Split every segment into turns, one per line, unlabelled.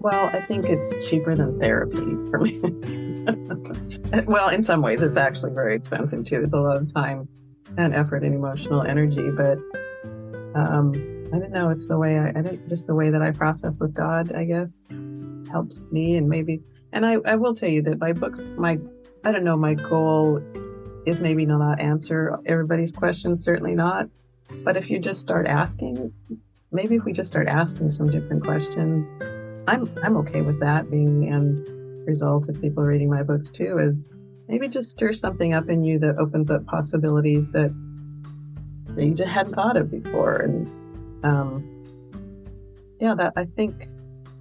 Well, I think it's cheaper than therapy for me. Well, in some ways, it's actually very expensive too. It's a lot of time and effort and emotional energy. But I don't know. It's the way I think just the way that I process with God, I guess, helps me. And maybe, and I will tell you that my books, I don't know, my goal is maybe to not answer everybody's questions, certainly not. But if you just start asking, maybe if we just start asking some different questions, I'm okay with that being the end result of people reading my books too, is maybe just stir something up in you that opens up possibilities that you just hadn't thought of before. And yeah, that I think,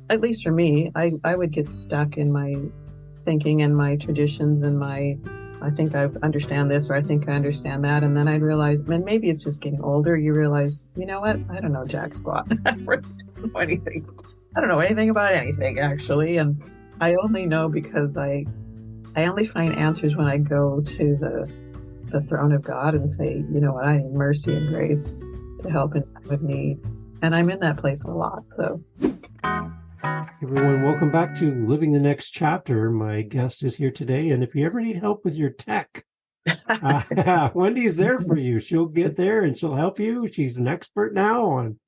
at least for me, I would get stuck in my thinking and my traditions and I think I understand this or I think I understand that. And then I'd realize, and maybe it's just getting older, you realize, you know what? I don't know jack squat. I really don't know anything. I don't know anything about anything, actually. And I only know because I only find answers when I go to the throne of God and say, you know what, I need mercy and grace to help in time of need. And I'm in that place a lot. So
Everyone, welcome back to Living the Next Chapter. My guest is here today, and if you ever need help with your tech, Wendy's there for you. She'll get there and she'll help you. She's an expert now on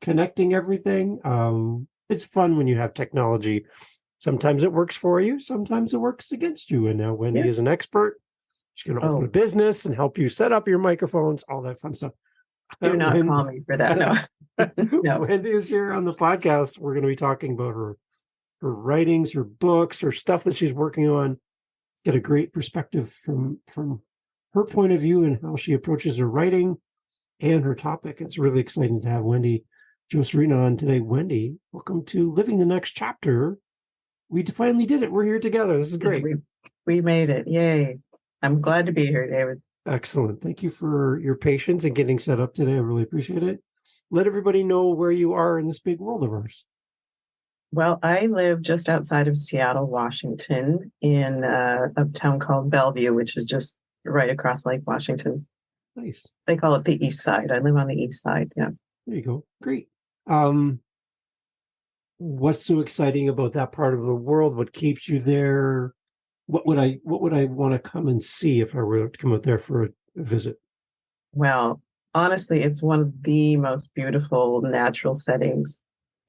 connecting everything. It's fun when you have technology. Sometimes it works for you, sometimes it works against you. And now Wendy is an expert. She's going to open a business and help you set up your microphones, all that fun stuff.
Do not call me for that. No.
No. Wendy is here on the podcast. We're going to be talking about her writings, her books, her stuff that she's working on. Get a great perspective from her point of view and how she approaches her writing and her topic. It's really exciting to have Wendy Joserina on today. Wendy, welcome to Living the Next Chapter. We finally did it. We're here together. This is great.
We made it. Yay. I'm glad to be here, David.
Excellent. Thank you for your patience and getting set up today. I really appreciate it. Let everybody know where you are in this big world of ours.
Well, I live just outside of Seattle, Washington, in a town called Bellevue, which is just right across Lake Washington.
Nice.
They call it the East Side. I live on the East Side. Yeah.
There you go. Great. What's so exciting about that part of the world? What keeps you there? What would I want to come and see if I were to come out there for a visit?
Well, honestly, it's one of the most beautiful natural settings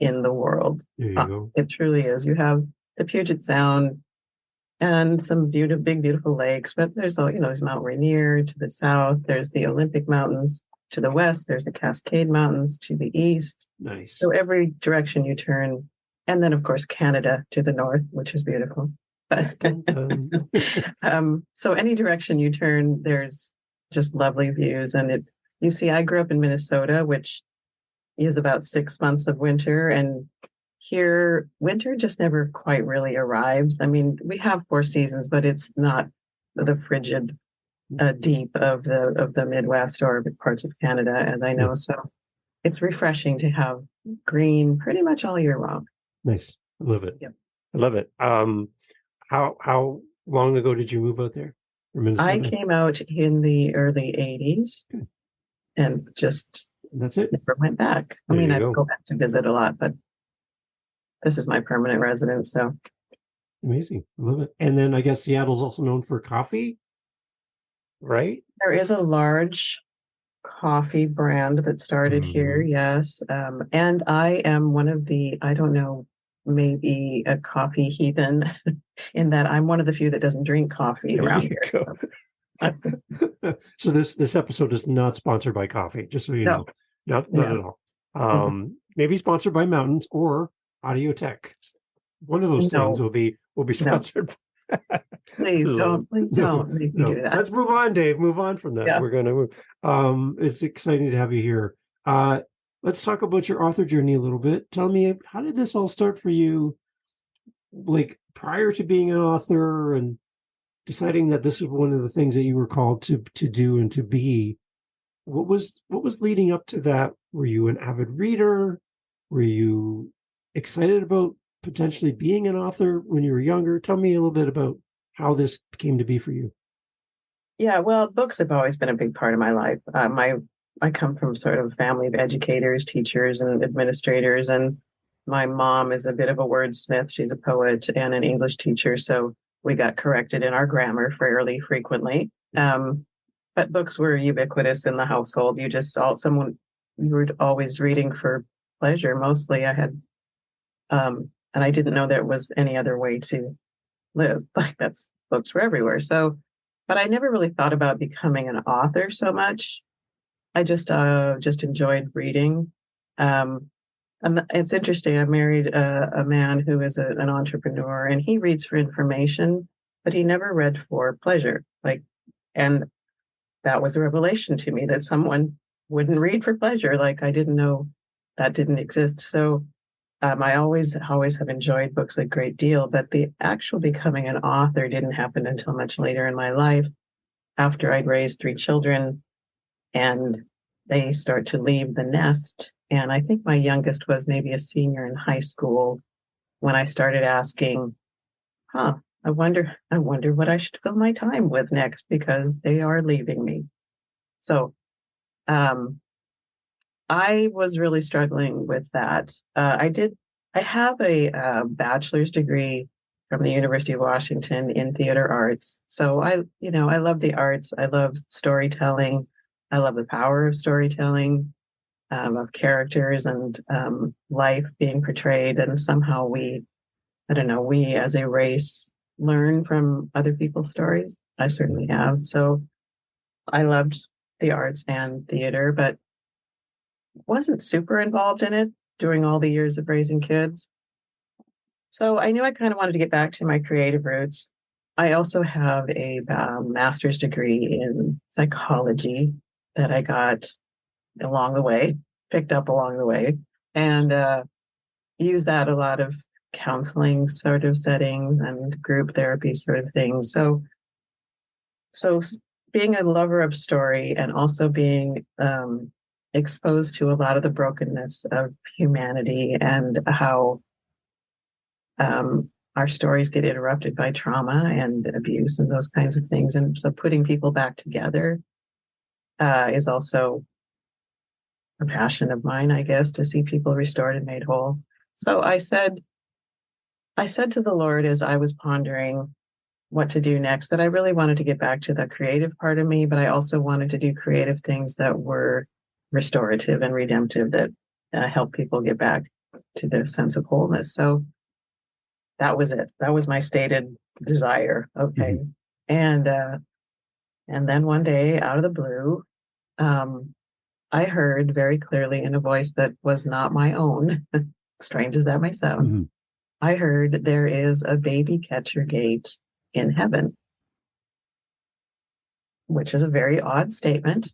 in the world.
There you go.
It truly is. You have the Puget Sound and some big, beautiful lakes, but there's there's Mount Rainier to the south. There's the Olympic Mountains to the west. There's the Cascade Mountains to the east.
Nice.
So every direction you turn, and then of course Canada to the north, which is beautiful. So any direction you turn, there's just lovely views. And you see, I grew up in Minnesota, which is about 6 months of winter. And here, winter just never quite really arrives. I mean, we have 4 seasons, but it's not the frigid deep of the Midwest or parts of Canada, as I know. So it's refreshing to have green pretty much all year long.
Nice. I love it.
Yep.
I love it. How long ago did you move out there from Minnesota?
I came out in the early 80s and just
that's it.
Never went back. I mean, I go back to visit a lot, but this is my permanent residence. So
amazing. I love it. And then I guess Seattle's also known for coffee, right?
There is a large coffee brand that started here. Yes. And I am one of I don't know, maybe a coffee heathen in that I'm one of the few that doesn't drink coffee around here.
So this episode is not sponsored by coffee, just so you know. Not at all. Maybe sponsored by Mountains or Audio Tech. One of those things will be sponsored.
Please don't make me do that.
Let's move on, Dave. Move on from that. Yeah. We're gonna move. It's exciting to have you here. Let's talk about your author journey a little bit. Tell me, how did this all start for you? Like prior to being an author and deciding that this was one of the things that you were called to do and to be. What was leading up to that? Were you an avid reader? Were you excited about potentially being an author when you were younger? Tell me a little bit about how this came to be for you.
Yeah, well, books have always been a big part of my life. I come from sort of a family of educators, teachers, and administrators, and my mom is a bit of a wordsmith. She's a poet and an English teacher, so we got corrected in our grammar fairly frequently. But books were ubiquitous in the household. You were always reading for pleasure. Mostly I had, and I didn't know there was any other way to live. Like books were everywhere. So, but I never really thought about becoming an author so much. I just enjoyed reading. And it's interesting. I married a man who is an entrepreneur, and he reads for information, but he never read for pleasure. And that was a revelation to me that someone wouldn't read for pleasure. Like, I didn't know that didn't exist. So I always have enjoyed books a great deal, but the actual becoming an author didn't happen until much later in my life, after I'd raised 3 children and they start to leave the nest. And I think my youngest was maybe a senior in high school when I started asking, I wonder what I should fill my time with next, because they are leaving me. So I was really struggling with that. I have a bachelor's degree from the University of Washington in theater arts. So I love the arts. I love storytelling. I love the power of storytelling, of characters and life being portrayed. And somehow we as a race learn from other people's stories. I certainly have. So I loved the arts and theater, but wasn't super involved in it during all the years of raising kids. So I knew I kind of wanted to get back to my creative roots. I also have a master's degree in psychology that I got picked up along the way, and use that a lot of counseling sort of settings and group therapy sort of things. So being a lover of story and also being exposed to a lot of the brokenness of humanity and how our stories get interrupted by trauma and abuse and those kinds of things. And so putting people back together is also a passion of mine, I guess, to see people restored and made whole. So I said to the Lord, as I was pondering what to do next, that I really wanted to get back to the creative part of me, but I also wanted to do creative things that were restorative and redemptive, that help people get back to their sense of wholeness. So that was it. That was my stated desire. Okay. Mm-hmm. And then one day, out of the blue, I heard very clearly in a voice that was not my own, strange as that may sound, mm-hmm. I heard, there is a baby catcher gate in heaven, which is a very odd statement.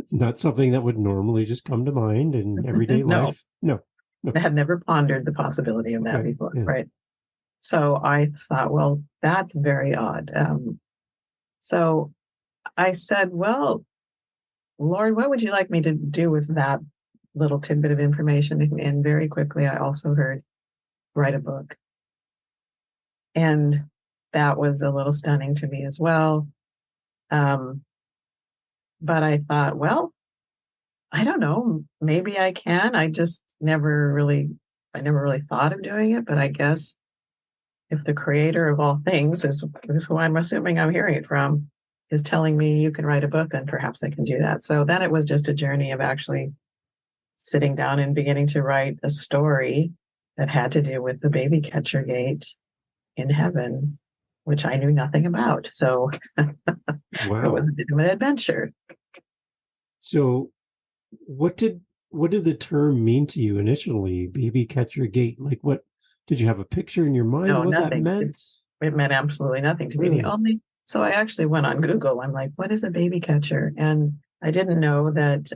Not something that would normally just come to mind in everyday life. No.
I had never pondered the possibility of that before, right? So I thought, well, that's very odd. So I said, well, Lord, what would you like me to do with that little tidbit of information? And very quickly, I also heard, write a book. And that was a little stunning to me as well. But I thought, well, I don't know, maybe I can. I never really thought of doing it, but I guess if the creator of all things is who I'm assuming I'm hearing it from, is telling me you can write a book, then perhaps I can do that. So then it was just a journey of actually sitting down and beginning to write a story that had to do with the baby catcher gate in heaven, which I knew nothing about. So wow. It was a bit of an adventure.
So what did the term mean to you initially, baby catcher gate? Like, what did you have a picture in your mind?
No,
what
nothing.
That meant?
It meant absolutely nothing to me. So I actually went on Google. I'm like, what is a baby catcher? And I didn't know that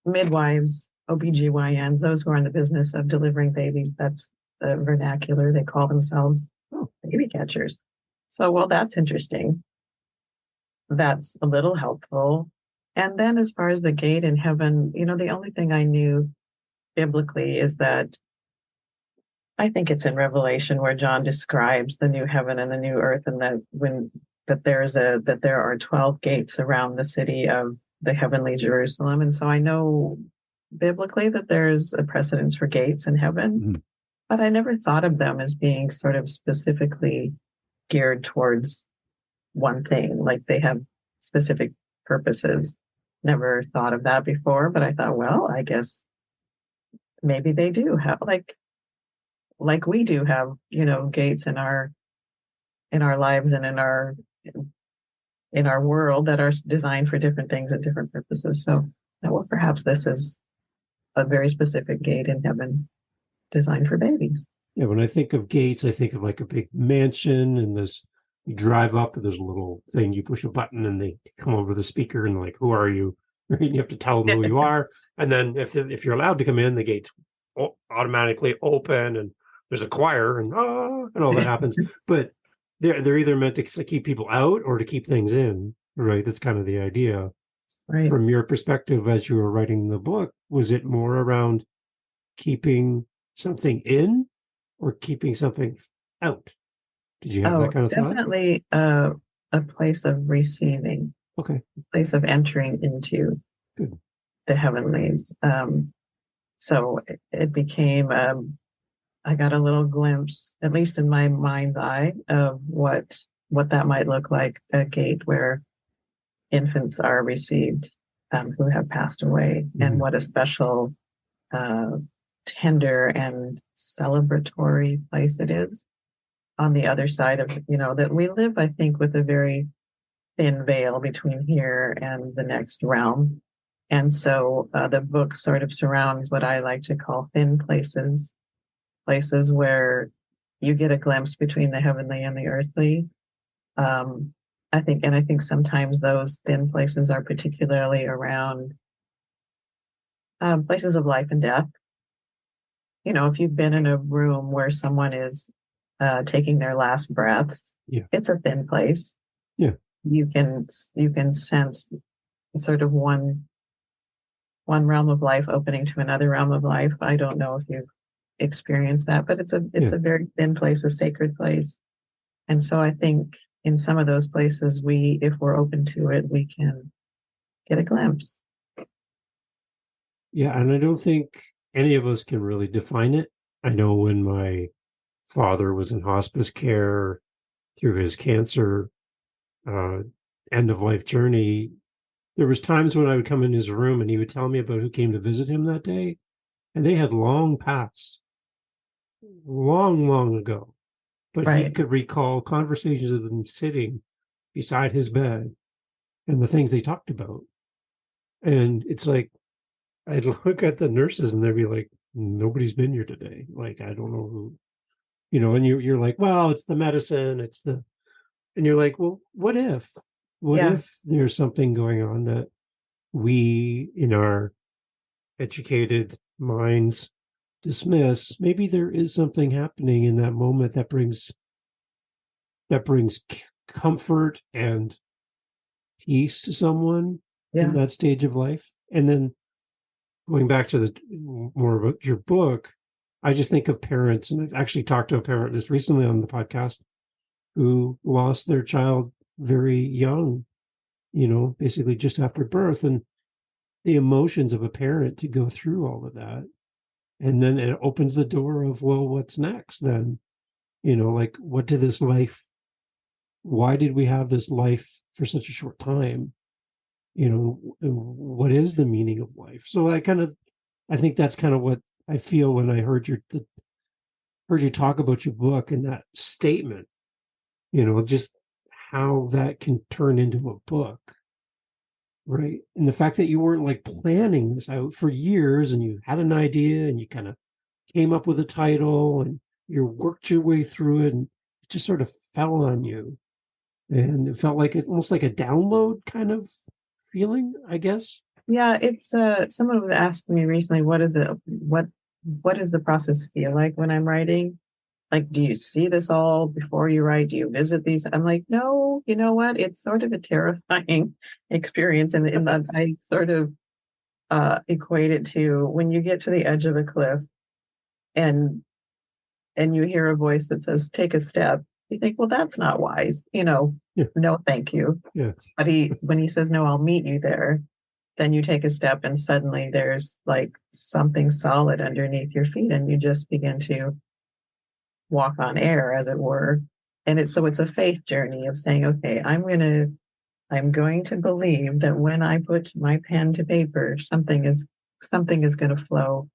midwives, OBGYNs, those who are in the business of delivering babies, that's the vernacular. They call themselves baby catchers. So, well, that's interesting. That's a little helpful. And then as far as the gate in heaven, the only thing I knew biblically is that I think it's in Revelation where John describes the new heaven and the new earth, and that there are 12 gates around the city of the heavenly Jerusalem. And so I know biblically that there's a precedence for gates in heaven,
Mm-hmm.
but I never thought of them as being sort of specifically geared towards one thing, like they have specific purposes. Never thought of that before, but I thought, well, I guess maybe they do have like we do have, gates in our lives and in our world that are designed for different things and different purposes. So, well, perhaps this is a very specific gate in heaven designed for babies.
Yeah, when I think of gates, I think of like a big mansion, and you drive up and there's a little thing, you push a button and they come over the speaker and like, who are you? And you have to tell them who you are. And then if you're allowed to come in, the gates automatically open and there's a choir and all that happens. But they're either meant to keep people out or to keep things in, right? That's kind of the idea.
Right.
From your perspective, as you were writing the book, was it more around keeping something in or keeping something out? Did you have that kind of
definitely
thought?
A place of receiving.
Okay.
A place of entering into
Good.
The heavenlies. So it became, I got a little glimpse, at least in my mind's eye, of what that might look like, a gate where infants are received who have passed away, and what a special, tender and celebratory place it is on the other side of, that we live, I think, with a very thin veil between here and the next realm. And so the book sort of surrounds what I like to call thin places where you get a glimpse between the heavenly and the earthly. I think sometimes those thin places are particularly around places of life and death. If you've been in a room where someone is taking their last breaths, it's a thin place.
Yeah,
you can sense sort of one realm of life opening to another realm of life. I don't know if you've experienced that, but it's a very thin place, a sacred place. And so I think in some of those places, if we're open to it, we can get a glimpse.
Yeah, and I don't think any of us can really define it. I know when my father was in hospice care through his cancer end of life journey, there was times when I would come in his room and he would tell me about who came to visit him that day, and they had long passed, long ago. But he could recall conversations of them sitting beside his bed and the things they talked about. And it's like, I'd look at the nurses and they'd be like, nobody's been here today. Like, I don't know who, and you're like, well, it's the medicine, and you're like, well, what if there's something going on that we in our educated minds dismiss? Maybe there is something happening in that moment that brings comfort and peace to someone in that stage of life. And then going back to the more about your book, I just think of parents, and I've actually talked to a parent just recently on the podcast who lost their child very young, basically just after birth, and the emotions of a parent to go through all of that. And then it opens the door of, well, what's next then? Like, why did we have this life for such a short time? What is the meaning of life? So I think that's kind of what I feel when I heard you talk about your book and that statement, just how that can turn into a book, right? And the fact that you weren't like planning this out for years, and you had an idea and you kind of came up with a title and you worked your way through it, and it just sort of fell on you. And it felt like almost like a download kind of feeling, I guess.
Yeah, it's someone was asking me recently, what does the process feel like when I'm writing? Like, do you see this all before you write? Do you visit these? I'm like, no, you know what? It's sort of a terrifying experience. And in that I sort of equate it to when you get to the edge of a cliff and you hear a voice that says, take a step. You think, well, that's not wise. No, thank you.
Yeah.
But when he says, no, I'll meet you there, then you take a step and suddenly there's like something solid underneath your feet and you just begin to walk on air, as it were. And it's a faith journey of saying, okay, I'm going to believe that when I put my pen to paper, something is going to flow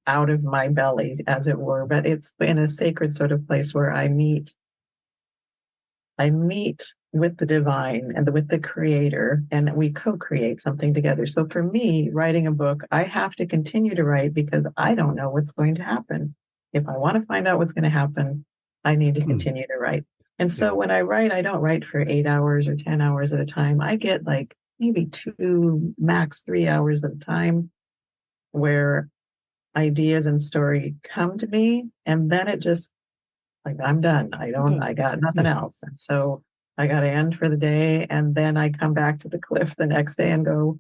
out of my belly, as it were. But it's in a sacred sort of place where I meet with the divine and with the creator, and we co-create something together. So for me, writing a book, I have to continue to write because I don't know what's going to happen. If I want to find out what's going to happen, I need to continue to write. And so when I write, I don't write for 8 hours or 10 hours at a time. I get like maybe 2, max 3 hours at a time where ideas and story come to me. And then it just, like, I'm done. I got nothing else. And so I got to end for the day. And then I come back to the cliff the next day and go,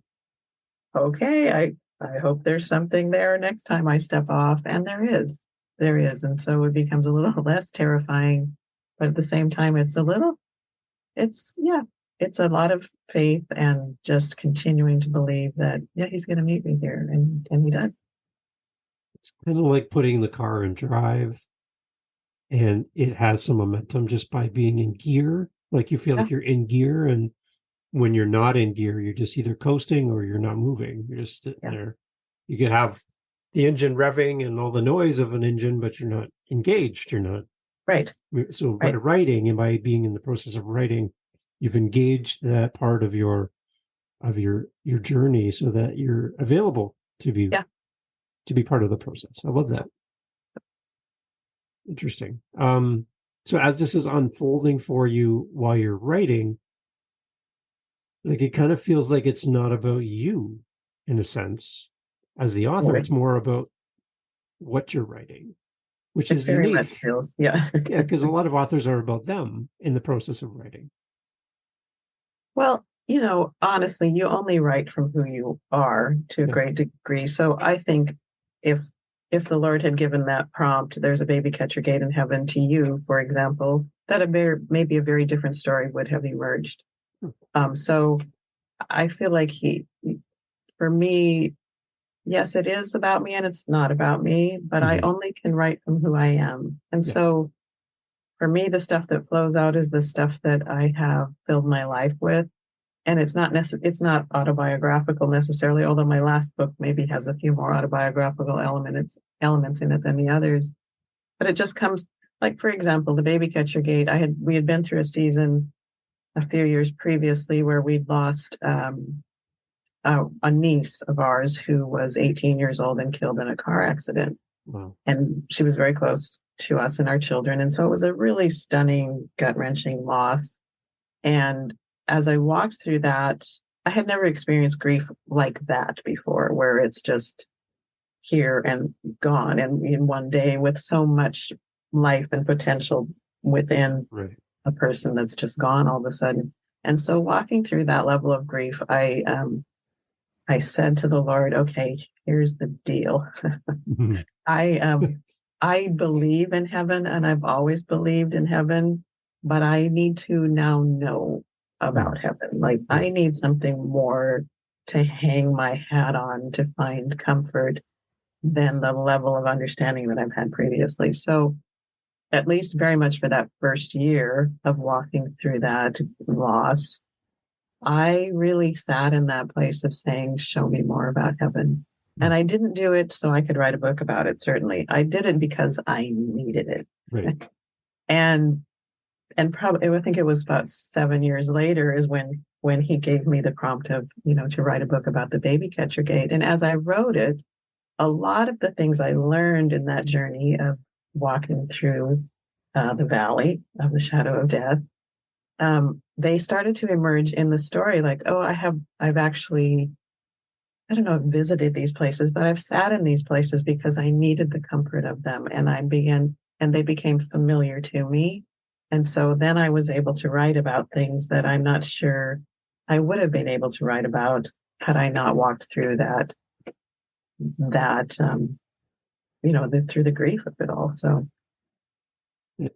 okay, I hope there's something there next time I step off. And there is. And so it becomes a little less terrifying. But at the same time, it's a lot of faith and just continuing to believe that, he's going to meet me here. And he does.
It's kind of like putting the car in drive, and it has some momentum just by being in gear. Like you feel like you're in gear, and when you're not in gear, you're just either coasting or you're not moving. You're just sitting there. You could have the engine revving and all the noise of an engine, but you're not engaged. You're not.
Right.
So by writing, and by being in the process of writing, you've engaged that part of your journey so that you're available to be part of the process. I love that. Interesting. So as this is unfolding for you while you're writing, like it kind of feels like it's not about you in a sense. As the author, it's more about what you're writing, which is
very
unique.
much feels, yeah,
because a lot of authors are about them in the process of writing.
Well, honestly, you only write from who you are to a great degree. So I think if the Lord had given that prompt, there's a baby catcher gate in heaven to you, for example, that maybe a very different story would have emerged. So I feel like for me, yes, it is about me and it's not about me, but I only can write from who I am. And so for me, the stuff that flows out is the stuff that I have filled my life with. And it's not autobiographical necessarily, although my last book maybe has a few more autobiographical elements in it than the others. But it just comes, like, for example, the Baby Catcher Gate. We had been through a season a few years previously where we'd lost a niece of ours who was 18 years old and killed in a car accident.
Wow.
And she was very close to us and our children. And so it was a really stunning, gut-wrenching loss. And as I walked through that, I had never experienced grief like that before, where it's just here and gone and in one day, with so much life and potential within a person that's just gone all of a sudden. And so walking through that level of grief, I said to the Lord, okay, here's the deal. I believe in heaven, and I've always believed in heaven, but I need to now know about heaven. Like, I need something more to hang my hat on to find comfort than the level of understanding that I've had previously. So at least very much for that first year of walking through that loss, I really sat in that place of saying, show me more about heaven. And I didn't do it so I could write a book about it, certainly. I did it because I needed it.
Right.
And probably, I think it was about 7 years later is when he gave me the prompt of, to write a book about the Baby Catcher Gate. And as I wrote it, a lot of the things I learned in that journey of walking through the valley of the shadow of death, they started to emerge in the story. Like, I've actually, I don't know, visited these places, but I've sat in these places because I needed the comfort of them. And they became familiar to me. And so then I was able to write about things that I'm not sure I would have been able to write about had I not walked through through the grief of it all. So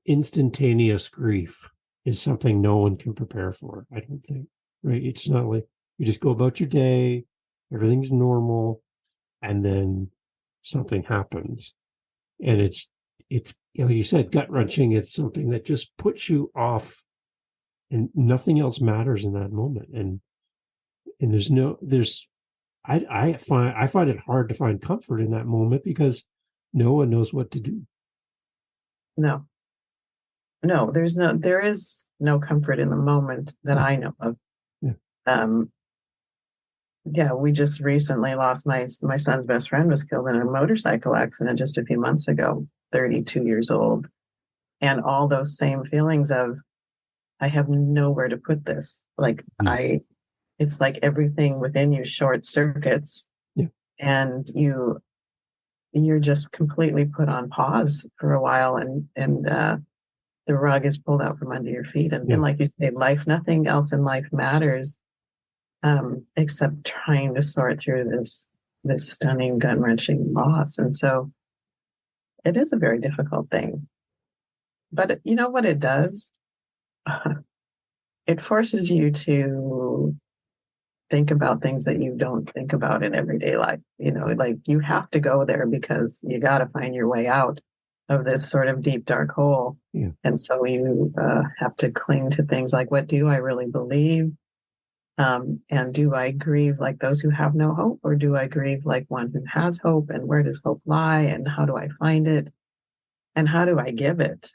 instantaneous grief is something no one can prepare for, I don't think. Right? It's not like You just go about your day, everything's normal, and then something happens. And it's like you said, gut wrenching. It's something that just puts you off, and nothing else matters in that moment. And I find it hard to find comfort in that moment because no one knows what to do.
No, there is no comfort in the moment that I know of.
Yeah.
Yeah, we just recently lost my son's best friend was killed in a motorcycle accident just a few months ago, 32 years old. And all those same feelings of, I have nowhere to put this. Like it's like everything within you short circuits, and you're just completely put on pause for a while, and the rug is pulled out from under your feet. And like you say, nothing else in life matters, except trying to sort through this stunning, gut-wrenching loss. And so it is a very difficult thing. But you know what it does? It forces you to think about things that you don't think about in everyday life. Like you have to go there because you got to find your way out of this sort of deep, dark hole.
Yeah.
And so you have to cling to things like, what do I really believe? And do I grieve like those who have no hope, or do I grieve like one who has hope? And where does hope lie? And how do I find it? And how do I give it?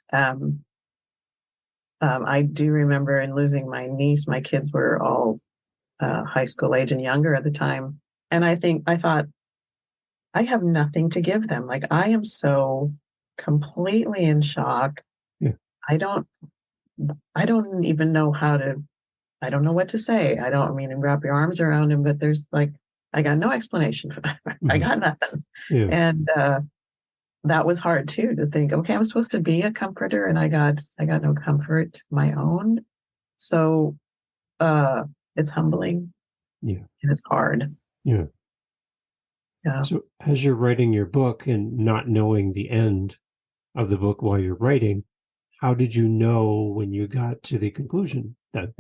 I do remember in losing my niece, my kids were all high school age and younger at the time. And I thought, I have nothing to give them. Like, I am so completely in shock.
Yeah.
I don't even know I don't know what to say. I don't mean to wrap your arms around him, but there's like, I got no explanation for that. I got nothing.
Yeah.
And that was hard too, to think, okay, I'm supposed to be a comforter, and I got no comfort my own. So it's humbling.
Yeah.
And it's hard.
Yeah.
Yeah.
So as you're writing your book and not knowing the end of the book while you're writing, how did you know when you got to the conclusion that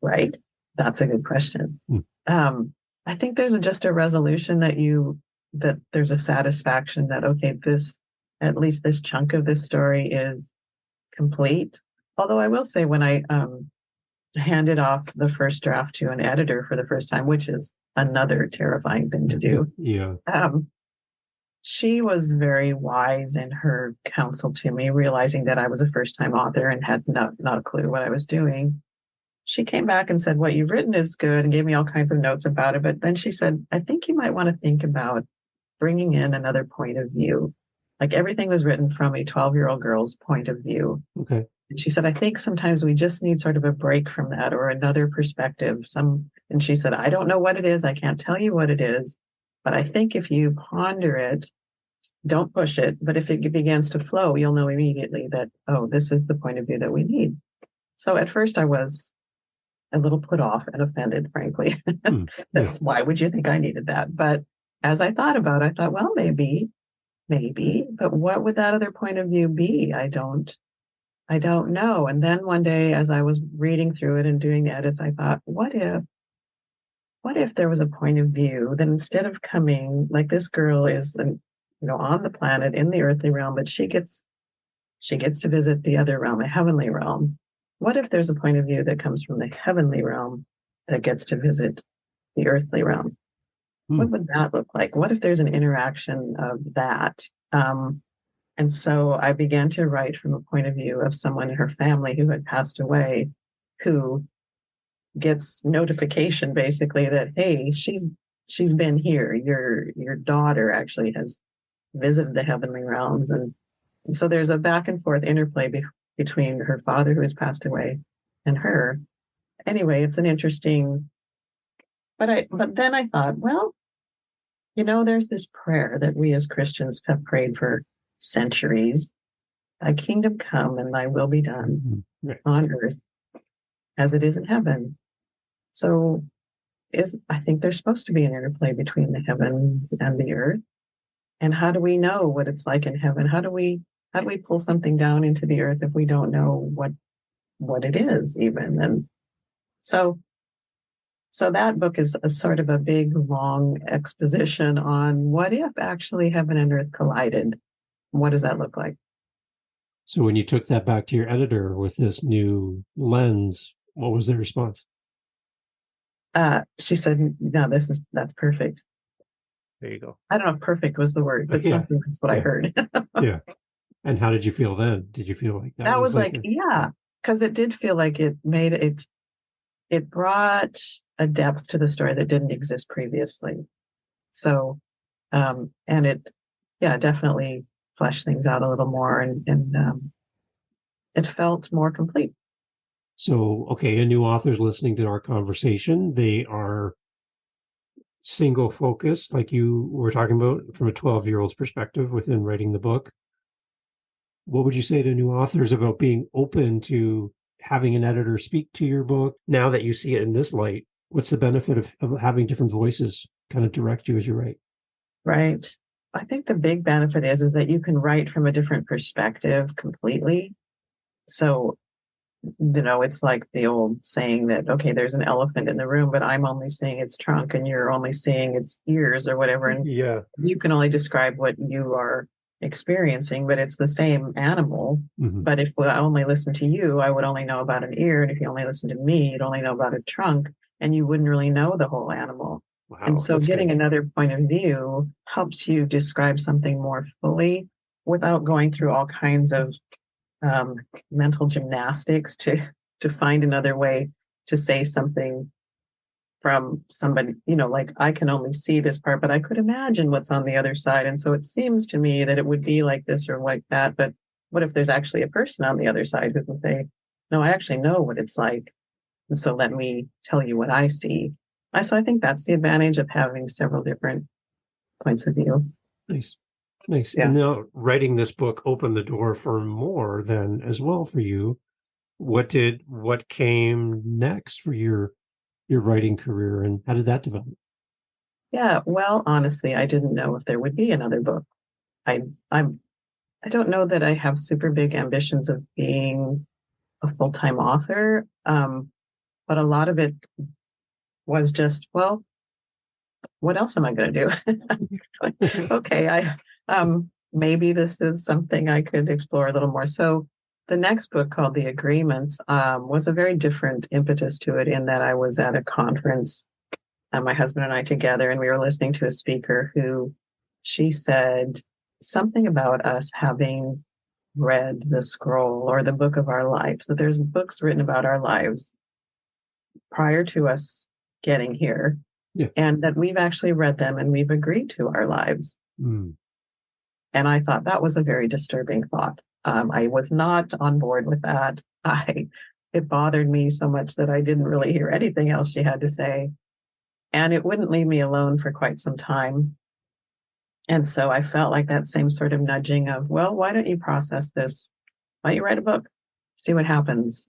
right? That's a good question. I think there's just a resolution that there's a satisfaction that, okay, at least this chunk of this story is complete. Although I will say, when I handed off the first draft to an editor for the first time, which is another terrifying thing to do.
Yeah.
She was very wise in her counsel to me, realizing that I was a first-time author and had not a clue what I was doing. She came back and said, what you've written is good, and gave me all kinds of notes about it. But then she said, I think you might want to think about bringing in another point of view. Like, everything was written from a 12-year-old girl's point of view.
Okay.
And she said, I think sometimes we just need sort of a break from that, or another perspective. And she said, I don't know what it is. I can't tell you what it is. But I think if you ponder it, don't push it. But if it begins to flow, you'll know immediately that, oh, this is the point of view that we need. So at first I was a little put off and offended, frankly. Why would you think I needed that? But as I thought about it, I thought, well, maybe, but what would that other point of view be? I don't know. And then one day, as I was reading through it and doing the edits, I thought, what if there was a point of view that, instead of coming, like, this girl is on the planet in the earthly realm, but she gets to visit the other realm, a heavenly realm. What if there's a point of view that comes from the heavenly realm that gets to visit the earthly realm? What would that look like? What if there's an interaction of that? And so I began to write from a point of view of someone in her family who had passed away, who gets notification basically that, hey, she's been here. Your daughter actually has visited the heavenly realms. And so there's a back and forth interplay between her father, who has passed away, and her. Anyway, it's an interesting, but then I thought, well, there's this prayer that we as Christians have prayed for centuries: thy kingdom come and thy will be done on earth as it is in heaven. So I think there's supposed to be an interplay between the heavens and the earth. And how do we know what it's like in heaven? How do we pull something down into the earth if we don't know what it is even? And so So that book is a sort of a big, long exposition on what if actually heaven and earth collided? What does that look like?
So when you took that back to your editor with this new lens, what was their response?
She said, "No, that's perfect."
There you go.
I don't know if perfect was the word, but
Yeah.
something that's what I heard.
Yeah. And how did you feel then? Did you feel like
That was like,
a...
yeah, because it did feel like it brought a depth to the story that didn't exist previously. So, and it, yeah, definitely fleshed things out a little more, and it felt more complete.
So, okay, a new author's listening to our conversation. They are single focused, like you were talking about from a 12-year-old's perspective within writing the book. What would you say to new authors about being open to having an editor speak to your book now that you see it in this light? What's the benefit of having different voices kind of direct you as you write?
Right. I think the big benefit is that you can write from a different perspective completely. So, it's like the old saying that, okay, there's an elephant in the room, but I'm only seeing its trunk and you're only seeing its ears or whatever. And
Yeah.
you can only describe what you are experiencing, but it's the same animal.
Mm-hmm.
But if I only listen to you, I would only know about an ear. And if you only listen to me, you'd only know about a trunk and you wouldn't really know the whole animal.
Wow,
and so getting
good.
Another point of view helps you describe something more fully without going through all kinds of mental gymnastics to find another way to say something from somebody, like I can only see this part, but I could imagine what's on the other side. And so it seems to me that it would be like this or like that. But what if there's actually a person on the other side who can say, no, I actually know what it's like. And so let me tell you what I see. So I think that's the advantage of having several different points of view.
Nice. Yeah. And now writing this book opened the door for more than as well for you. What came next for your writing career, and how did that develop?
Yeah, well, honestly, I didn't know if there would be another book. I don't know that I have super big ambitions of being a full-time author, but a lot of it was just, well, what else am I going to do? Okay, maybe this is something I could explore a little more. So the next book, called The Agreements, was a very different impetus to it, in that I was at a conference, my husband and I together, and we were listening to a speaker she said something about us having read the scroll or the book of our lives, that there's books written about our lives prior to us getting here, and that we've actually read them and we've agreed to our lives. And I thought that was a very disturbing thought. I was not on board with that. It bothered me so much that I didn't really hear anything else she had to say. And it wouldn't leave me alone for quite some time. And so I felt like that same sort of nudging of, well, why don't you process this? Why don't you write a book? See what happens.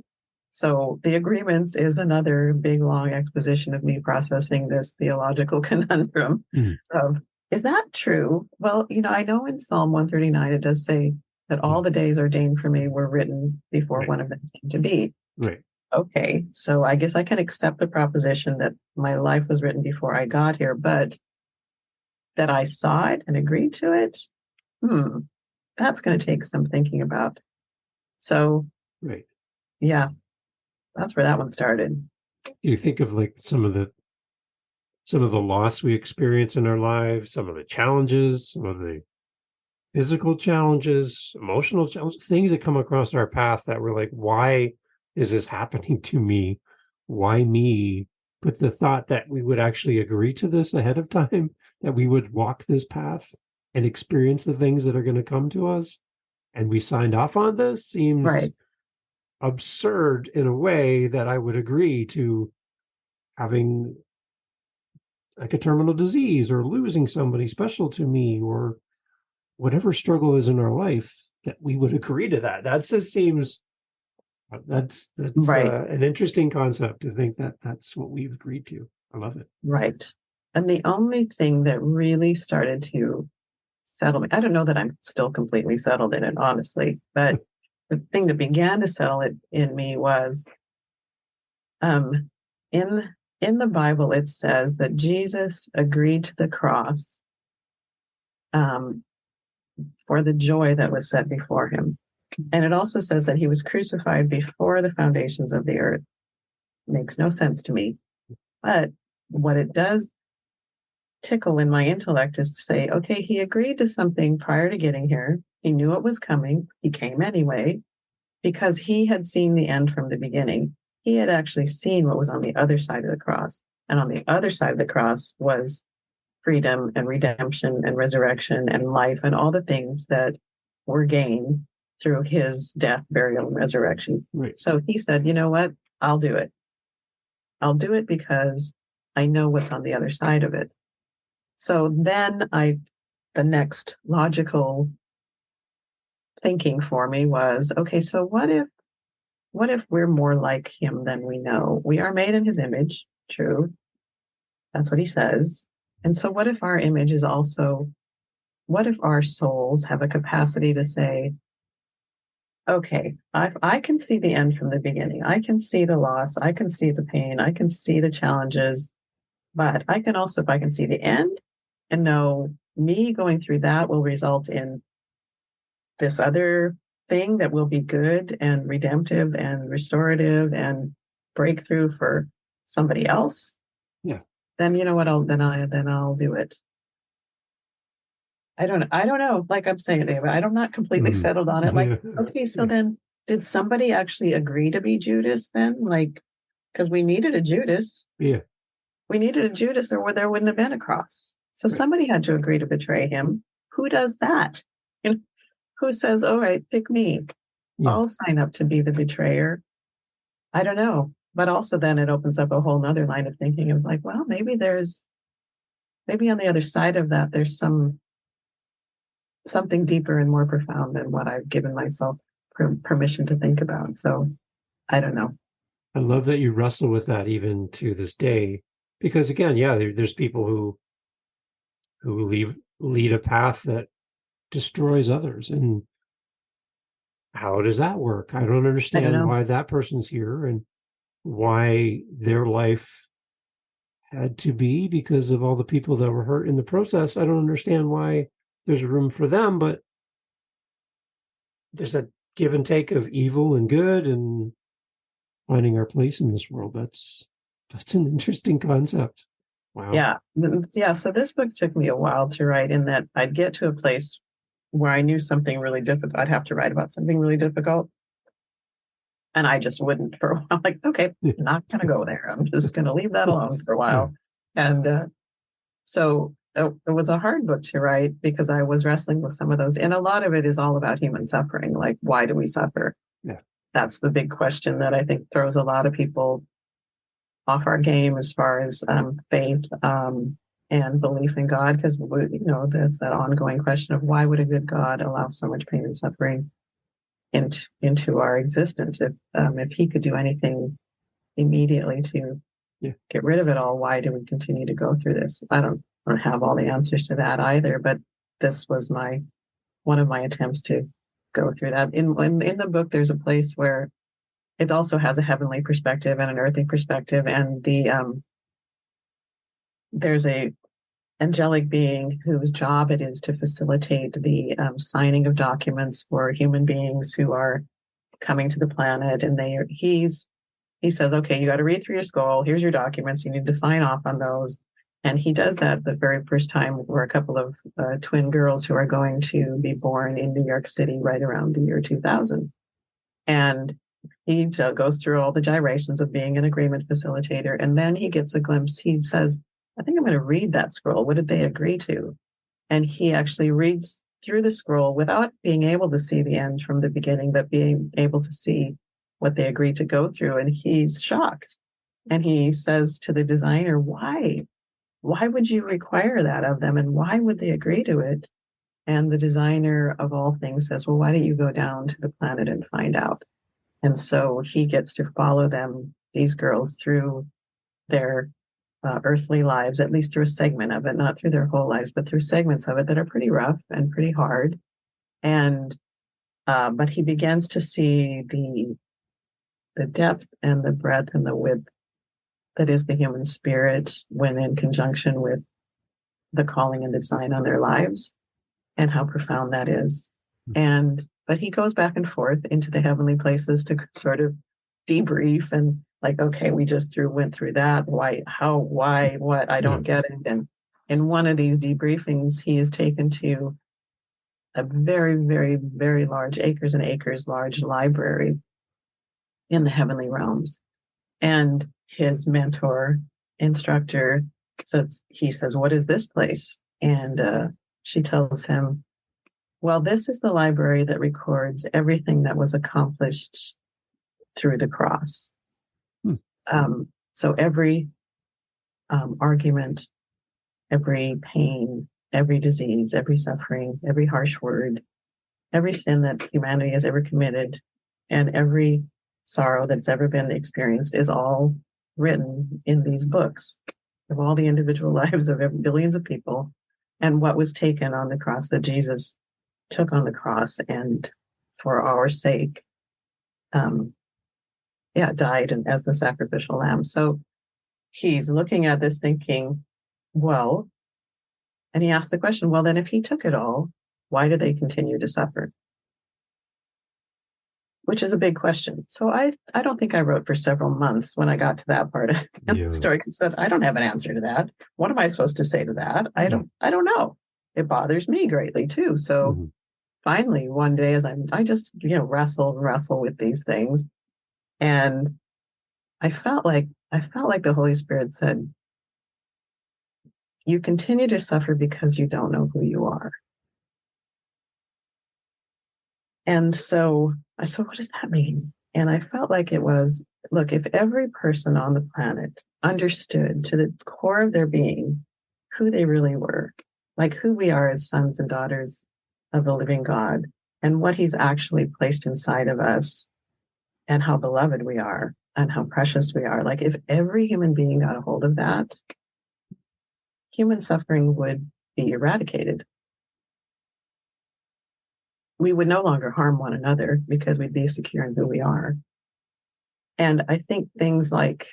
So The Agreements is another big, long exposition of me processing this theological conundrum of, is that true? Well, I know in Psalm 139, it does say that all the days ordained for me were written before one of them came to be.
Right.
Okay, so I guess I can accept the proposition that my life was written before I got here, but that I saw it and agreed to it, that's going to take some thinking about. So, yeah, that's where that one started.
You think of like some of the loss we experience in our lives, some of the challenges, some of the physical challenges, emotional challenges, things that come across our path that we're like, why is this happening to me? Why me? But the thought that we would actually agree to this ahead of time, that we would walk this path and experience the things that are going to come to us, and we signed off on this, seems absurd in a way that I would agree to having like a terminal disease or losing somebody special to me or whatever struggle is in our life, that we would agree to that. That just seems, that's an interesting concept to think that that's what we've agreed to. I love it.
Right. And the only thing that really started to settle me, I don't know that I'm still completely settled in it, honestly, but the thing that began to settle it in me was in in the Bible, it says that Jesus agreed to the cross for the joy that was set before him. And it also says that he was crucified before the foundations of the earth. Makes no sense to me. But what it does tickle in my intellect is to say, okay, he agreed to something prior to getting here. He knew it was coming. He came anyway because he had seen the end from the beginning. He had actually seen what was on the other side of the cross. And on the other side of the cross was freedom and redemption and resurrection and life and all the things that were gained through his death, burial, and resurrection.
Right.
So he said, you know what? I'll do it. I'll do it because I know what's on the other side of it. So then the next logical thinking for me was, okay, so what if we're more like him than we know? We are made in his image, true. That's what he says. And so what if our image is also, what if our souls have a capacity to say, okay, I can see the end from the beginning. I can see the loss. I can see the pain. I can see the challenges. But I can also, if I can see the end and know me going through that will result in this other thing that will be good and redemptive and restorative and breakthrough for somebody else.
Yeah.
Then you know what? I'll do it. I don't know. Like I'm saying, David, I'm not completely settled on it. Like, okay, so then did somebody actually agree to be Judas then? Like, because we needed a Judas.
Yeah.
We needed a Judas or there wouldn't have been a cross. So somebody had to agree to betray him. Who does that? And who says, all right, pick me. Yeah. I'll sign up to be the betrayer. I don't know. But also then it opens up a whole nother line of thinking of like, well, maybe on the other side of that, there's something deeper and more profound than what I've given myself permission to think about. So I don't know.
I love that you wrestle with that even to this day, because again, yeah, there's people who lead a path that destroys others. And how does that work? I don't understand why that person's here and why their life had to be because of all the people that were hurt in the process. I don't understand why there's room for them, but there's a give and take of evil and good and finding our place in this world. That's an interesting concept. Wow.
Yeah. So this book took me a while to write in that I'd get to a place where I knew something really difficult. I'd have to write about something really difficult. And I just wouldn't for a while. Like, okay, not going to go there. I'm just going to leave that alone for a while. And so it was a hard book to write because I was wrestling with some of those. And a lot of it is all about human suffering. Like, why do we suffer?
Yeah. That's
the big question that I think throws a lot of people off our game as far as faith and belief in God. Because, there's that ongoing question of why would a good God allow so much pain and suffering into our existence? If he could do anything immediately to get rid of it all, why do we continue to go through this? I don't have all the answers to that either, but this was one of my attempts to go through that. In the book, there's a place where it also has a heavenly perspective and an earthly perspective, and there's a angelic being whose job it is to facilitate the signing of documents for human beings who are coming to the planet. And he says, okay, you got to read through your scroll. Here's your documents. You need to sign off on those. And he does that the very first time. We're a couple of twin girls who are going to be born in New York City right around the year 2000. And he goes through all the gyrations of being an agreement facilitator. And then he gets a glimpse. He says, I think I'm going to read that scroll. What did they agree to? And he actually reads through the scroll without being able to see the end from the beginning, but being able to see what they agreed to go through. And he's shocked. And he says to the designer, why? Why would you require that of them? And why would they agree to it? And the designer of all things says, well, why don't you go down to the planet and find out? And so he gets to follow them, these girls, through their earthly lives, at least through a segment of it, not through their whole lives, but through segments of it that are pretty rough and pretty hard. And but he begins to see the depth and the breadth and the width that is the human spirit when in conjunction with the calling and design on their lives, and how profound that is. But he goes back and forth into the heavenly places to sort of debrief and like, okay, we just went through that. Why, how, why, what? I don't get it. And in one of these debriefings, he is taken to a very, very, very large, acres and acres large library in the heavenly realms. And his mentor, instructor, he says, what is this place? And she tells him, well, this is the library that records everything that was accomplished through the cross. So every argument, every pain, every disease, every suffering, every harsh word, every sin that humanity has ever committed, and every sorrow that's ever been experienced is all written in these books of all the individual lives of billions of people, and what was taken on the cross that Jesus took on the cross and for our sake, died and as the sacrificial lamb. So he's looking at this thinking, well, and he asked the question, well, then if he took it all, why do they continue to suffer? Which is a big question. So I don't think I wrote for several months when I got to that part of the story, because I don't have an answer to that. What am I supposed to say to that? I don't know. It bothers me greatly too. So finally, one day, as I just wrestle with these things, and I felt like the Holy Spirit said, "You continue to suffer because you don't know who you are." And so I said, what does that mean? And I felt like it was, look, if every person on the planet understood to the core of their being who they really were, like who we are as sons and daughters of the living God, and what he's actually placed inside of us, and how beloved we are, and how precious we are. Like if every human being got a hold of that, human suffering would be eradicated. We would no longer harm one another because we'd be secure in who we are. And I think things like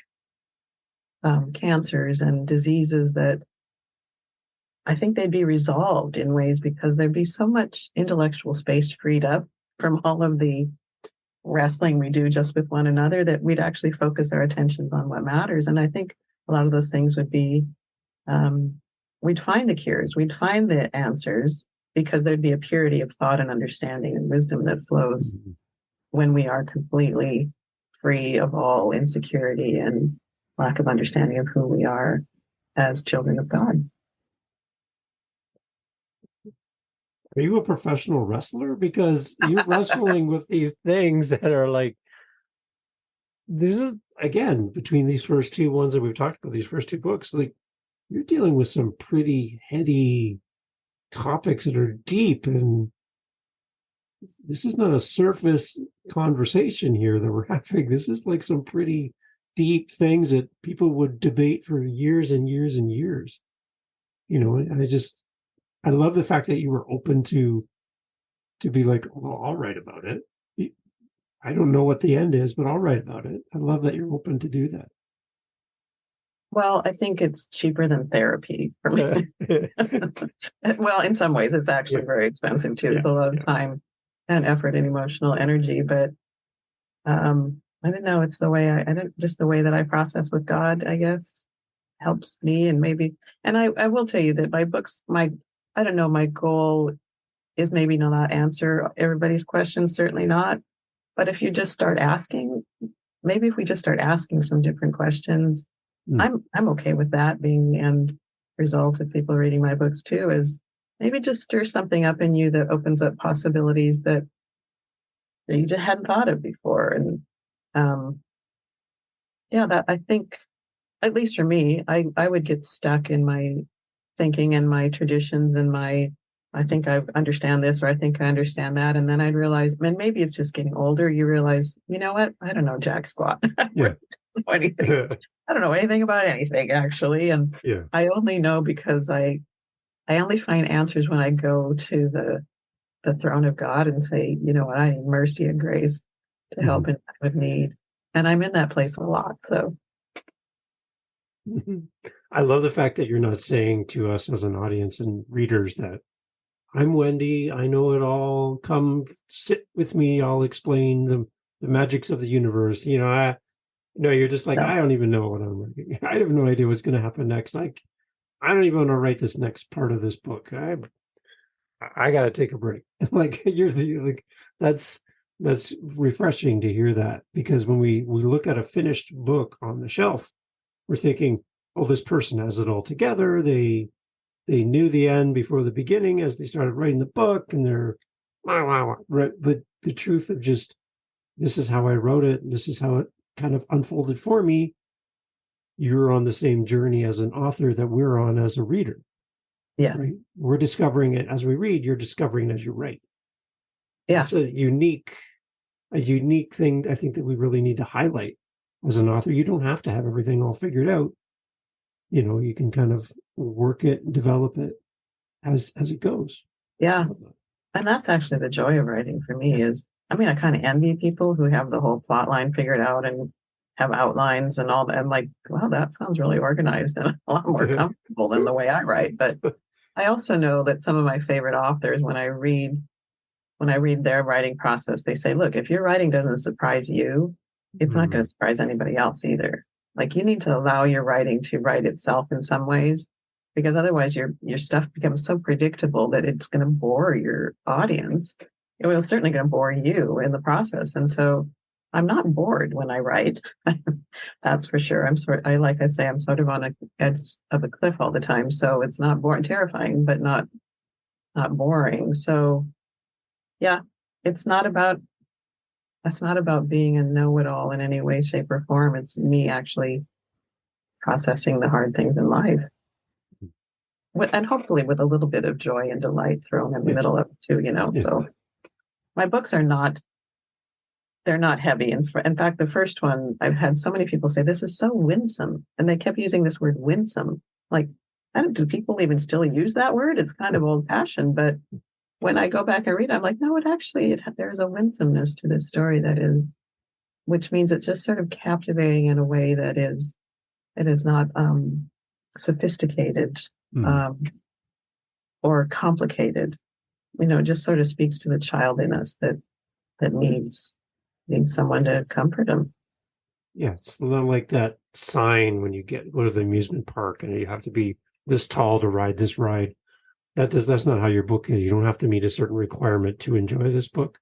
cancers and diseases, that I think they'd be resolved in ways because there'd be so much intellectual space freed up from all of the wrestling we do just with one another, that we'd actually focus our attentions on what matters. And I think a lot of those things would be, we'd find the cures, we'd find the answers, because there'd be a purity of thought and understanding and wisdom that flows when we are completely free of all insecurity and lack of understanding of who we are as children of God.
Are you a professional wrestler? Because you're wrestling with these things that are like, this is, again, between these first two ones that we've talked about, these first two books, like you're dealing with some pretty heady topics that are deep, and this is not a surface conversation here that we're having. This is like some pretty deep things that people would debate for years and years and years. I love the fact that you were open to be like, well, I'll write about it. I don't know what the end is, but I'll write about it. I love that you're open to do that.
Well, I think it's cheaper than therapy for me. Well, in some ways, it's actually very expensive too. It's a lot of time and effort and emotional energy. But I don't know. It's the way just the way that I process with God, I guess, helps me. And I will tell you that my books, my goal is maybe not answer everybody's questions, certainly not. But if you just start asking, maybe if we just start asking some different questions, I'm okay with that being the end result of people reading my books too, is maybe just stir something up in you that opens up possibilities that you just hadn't thought of before. And that I think, at least for me, I would get stuck in my thinking and my traditions and I think I understand this, or I think I understand that. And then I'd realize, and maybe it's just getting older, you realize, you know what? I don't know jack squat. I don't know anything. I don't know anything about anything, actually. And I only know because I only find answers when I go to the throne of God and say, you know what, I need mercy and grace to help in time of need. And I'm in that place a lot. So
I love the fact that you're not saying to us as an audience and readers that I'm Wendy, I know it all. Come sit with me. I'll explain the magics of the universe. No, you're just like,
No.
I don't even know what I'm writing. I have no idea what's going to happen next. Like, I don't even want to write this next part of this book. I got to take a break. Like that's refreshing to hear that, because when we look at a finished book on the shelf, we're thinking, oh, this person has it all together. They knew the end before the beginning as they started writing the book, and they're wow, wow, wow. Right. But the truth of just, this is how I wrote it. This is how it kind of unfolded for me. You're on the same journey as an author that we're on as a reader.
Yes.
Right? We're discovering it as we read. You're discovering it as you write.
Yeah.
It's a unique thing, I think, that we really need to highlight as an author. You don't have to have everything all figured out. You can kind of work it and develop it as it goes.
Yeah. And that's actually the joy of writing for me is, I kind of envy people who have the whole plot line figured out and have outlines and all that. I'm like, wow, that sounds really organized and a lot more comfortable than the way I write. But I also know that some of my favorite authors, when I read their writing process, they say, look, if your writing doesn't surprise you, it's not going to surprise anybody else either. Like, you need to allow your writing to write itself in some ways, because otherwise your stuff becomes so predictable that it's going to bore your audience. It was certainly going to bore you in the process. And so I'm not bored when I write. That's for sure. I'm sort of on a edge of a cliff all the time. So it's not boring, terrifying, but not boring. So yeah, it's not about being a know-it-all in any way, shape, or form. It's me actually processing the hard things in life. And hopefully with a little bit of joy and delight thrown in the middle of it too, Yeah. So my books they're not heavy. In fact, the first one, I've had so many people say, this is so winsome. And they kept using this word winsome. Like, do people even still use that word? It's kind of old fashioned, but when I go back and read, I'm like, no, there's a winsomeness to this story which means it's just sort of captivating in a way it is not sophisticated or complicated. It just sort of speaks to the child in us that needs someone to comfort them.
Yeah, it's not like that sign when you go to the amusement park and you have to be this tall to ride this ride. That's not how your book is. You don't have to meet a certain requirement to enjoy this book.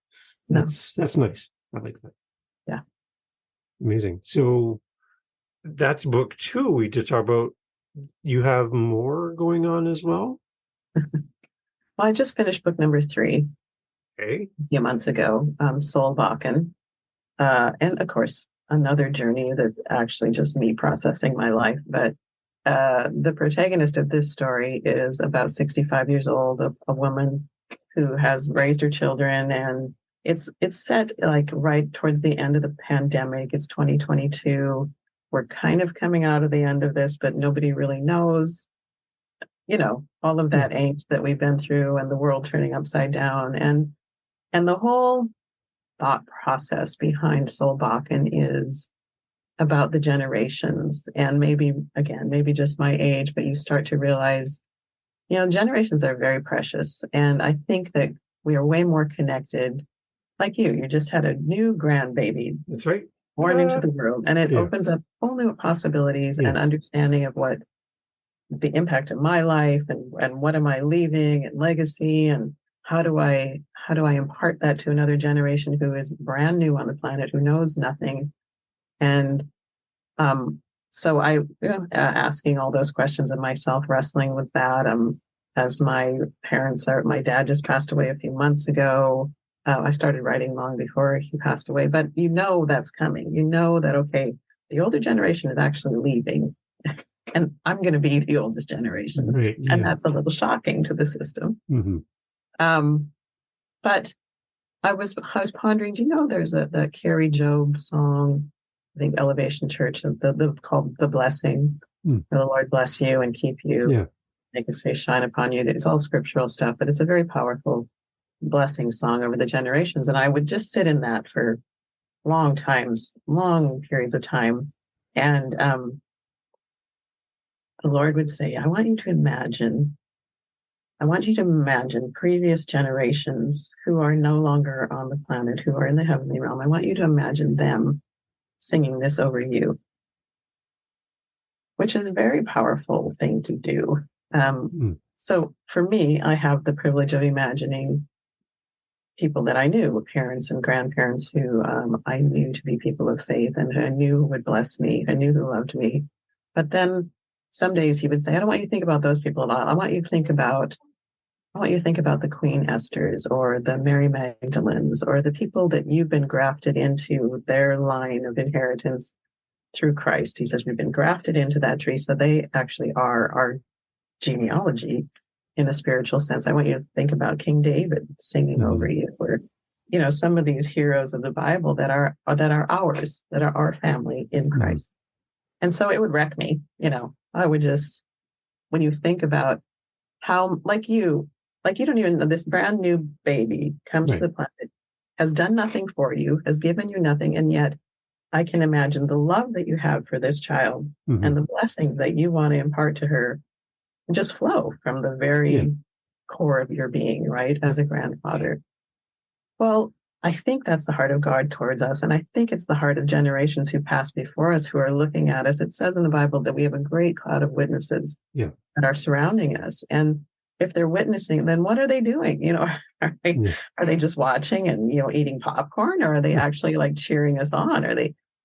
That's nice. I like that.
Yeah.
Amazing. So that's book 2. We did talk about, you have more going on as well?
Well, I just finished book number 3
a
few months ago, Soul Wagon. And of course, another journey that's actually just me processing my life. But the protagonist of this story is about 65 years old, a woman who has raised her children, and it's set like right towards the end of the pandemic. It's 2022. We're kind of coming out of the end of this, but nobody really knows. All of that angst that we've been through and the world turning upside down. And the whole thought process behind Soul Wagon is about the generations, and maybe just my age, but you start to realize, generations are very precious. And I think that we are way more connected. Like you just had a new grandbaby.
That's right.
Born into the world. And it opens up whole new possibilities and understanding of what the impact of my life and what am I leaving and legacy, and how do I impart that to another generation who is brand new on the planet, who knows nothing. And so I asking all those questions of myself, wrestling with that. As my dad just passed away a few months ago. I started writing long before he passed away, but that's coming. That, okay, the older generation is actually leaving, and I'm going to be the oldest generation.
Right, yeah.
And that's a little shocking to the system.
Mm-hmm.
But I was pondering, there's the Carrie Job song, I think Elevation Church, called The Blessing. The Lord bless you and keep you, make his face shine upon you. It's all scriptural stuff, but it's a very powerful blessing song over the generations. And I would just sit in that for long periods of time. And the Lord would say, I want you to imagine previous generations who are no longer on the planet, who are in the heavenly realm. I want you to imagine them singing this over you, which is a very powerful thing to do. So for me, I have the privilege of imagining people that I knew, parents and grandparents who I knew to be people of faith and who I knew would bless me, I knew who loved me. But then some days he would say, I don't want you to think about those people at all. I want you to think about the Queen Esthers or the Mary Magdalens or the people that you've been grafted into their line of inheritance through Christ. He says, we've been grafted into that tree. So they actually are our genealogy in a spiritual sense. I want you to think about King David singing over you, or, some of these heroes of the Bible that are ours, that are our family in Christ. And so it would wreck me, I would just, when you think about how, like you don't even know, this brand new baby comes to the planet, has done nothing for you, has given you nothing. And yet I can imagine the love that you have for this child and the blessing that you want to impart to her just flow from the very core of your being, right? As a grandfather. Well, I think that's the heart of God towards us. And I think it's the heart of generations who passed before us who are looking at us. It says in the Bible that we have a great cloud of witnesses that are surrounding us. And if they're witnessing, then what are they doing? Are they just watching and, eating popcorn, or are they actually like cheering us on?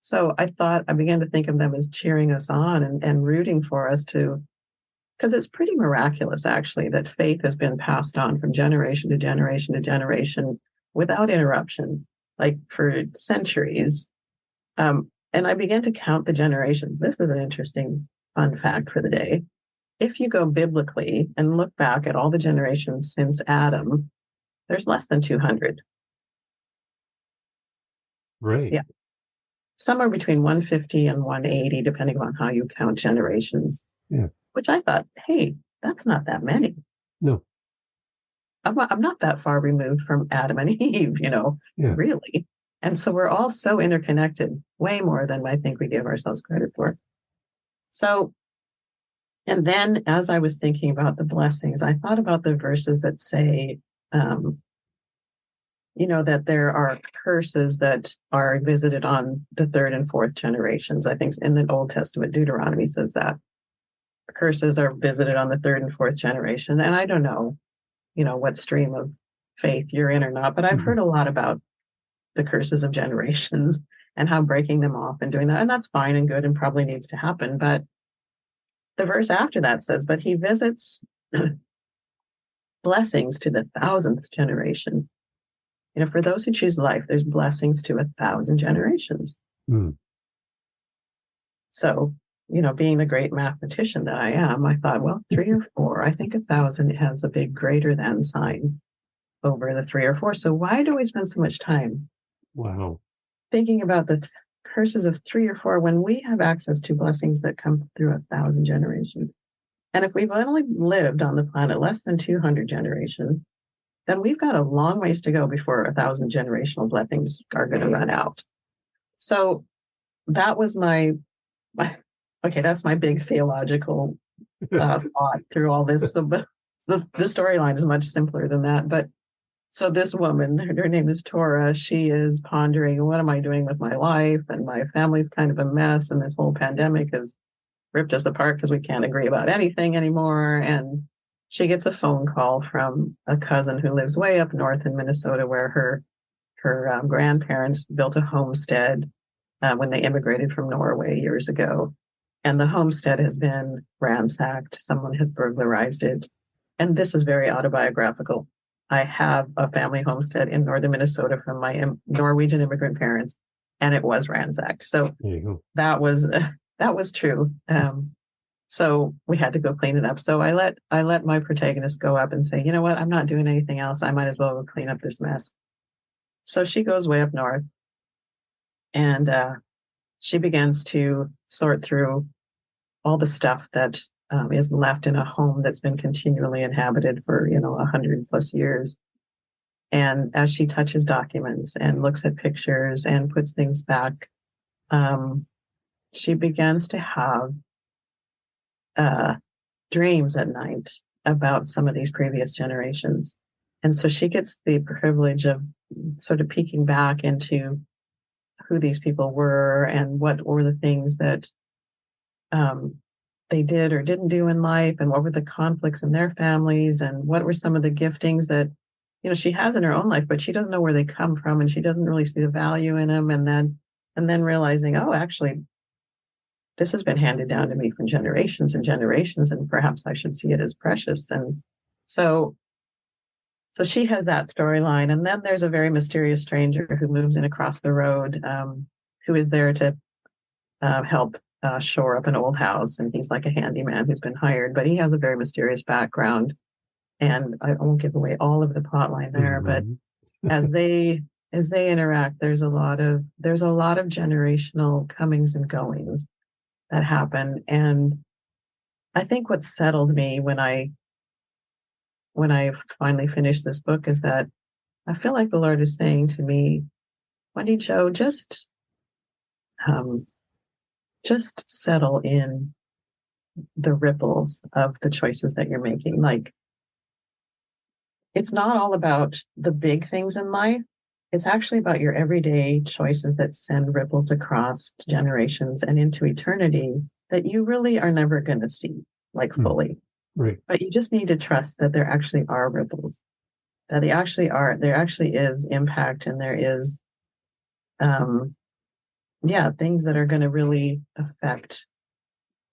So I began to think of them as cheering us on and rooting for us to, because it's pretty miraculous, actually, that faith has been passed on from generation to generation to generation without interruption, like for centuries. And I began to count the generations. This is an interesting fun fact for the day. If you go biblically and look back at all the generations since Adam, there's less than 200.
Right.
Yeah. Somewhere between 150 and 180, depending on how you count generations.
Yeah.
Which I thought, hey, that's not that many.
No.
I'm not that far removed from Adam and Eve, really. And so we're all so interconnected, way more than I think we give ourselves credit for. So, and then as I was thinking about the blessings, I thought about the verses that say, that there are curses that are visited on the third and fourth generations. I think in the Old Testament, Deuteronomy says that the curses are visited on the third and fourth generation. And I don't know, what stream of faith you're in or not, but I've heard a lot about the curses of generations and how breaking them off and doing that. And that's fine and good and probably needs to happen. But the verse after that says, but he visits blessings to the 1,000th generation. For those who choose life, there's blessings to 1,000 generations. So, being the great mathematician that I am, I thought, well, 3 or 4, I think 1,000 has a big greater than sign over the 3 or 4. So why do we spend so much time thinking about the curses of 3 or 4 when we have access to blessings that come through 1,000 generations? And if we've only lived on the planet less than 200 generations, then we've got a long ways to go before 1,000 generational blessings are going to run out. So that was that's my big theological thought through all this. So, but the storyline is much simpler than that. But so this woman, her name is Tora, she is pondering, what am I doing with my life? And my family's kind of a mess. And this whole pandemic has ripped us apart because we can't agree about anything anymore. And she gets a phone call from a cousin who lives way up north in Minnesota, where her grandparents built a homestead when they immigrated from Norway years ago. And the homestead has been ransacked. Someone has burglarized it. And this is very autobiographical. I have a family homestead in northern Minnesota from my Norwegian immigrant parents, and it was ransacked. So that was true. So we had to go clean it up. So I let my protagonist go up and say, you know what, I'm not doing anything else. I might as well go clean up this mess. So she goes way up north, and she begins to sort through all the stuff that is left in a home that's been continually inhabited for 100+ years. And as she touches documents and looks at pictures and puts things back, she begins to have dreams at night about some of these previous generations. And so she gets the privilege of sort of peeking back into who these people were and what were the things that they did or didn't do in life, and what were the conflicts in their families, and what were some of the giftings that she has in her own life, but she doesn't know where they come from, and she doesn't really see the value in them. And then realizing, oh, actually, this has been handed down to me from generations and generations, and perhaps I should see it as precious. And so she has that storyline. And then there's a very mysterious stranger who moves in across the road, who is there to help shore up an old house. And he's like a handyman who's been hired, but he has a very mysterious background. And I won't give away all of the plot line there, but as they interact, there's a lot of generational comings and goings that happen. And I think what settled me when I finally finished this book is that I feel like the Lord is saying to me, Wendy Jo, just settle in the ripples of the choices that you're making. Like, it's not all about the big things in life. It's actually about your everyday choices that send ripples across generations and into eternity that you really are never going to see, like, fully.
Right.
But you just need to trust that there actually are ripples, that there actually is impact, and there is, things that are going to really affect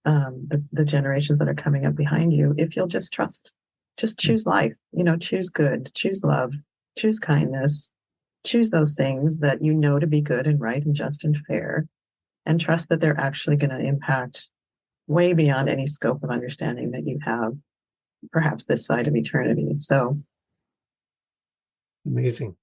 the generations that are coming up behind you, if you'll just trust. Just choose life, choose good, choose love, choose kindness, choose those things that to be good and right and just and fair, and trust that they're actually going to impact way beyond any scope of understanding that you have, perhaps this side of eternity. So
amazing.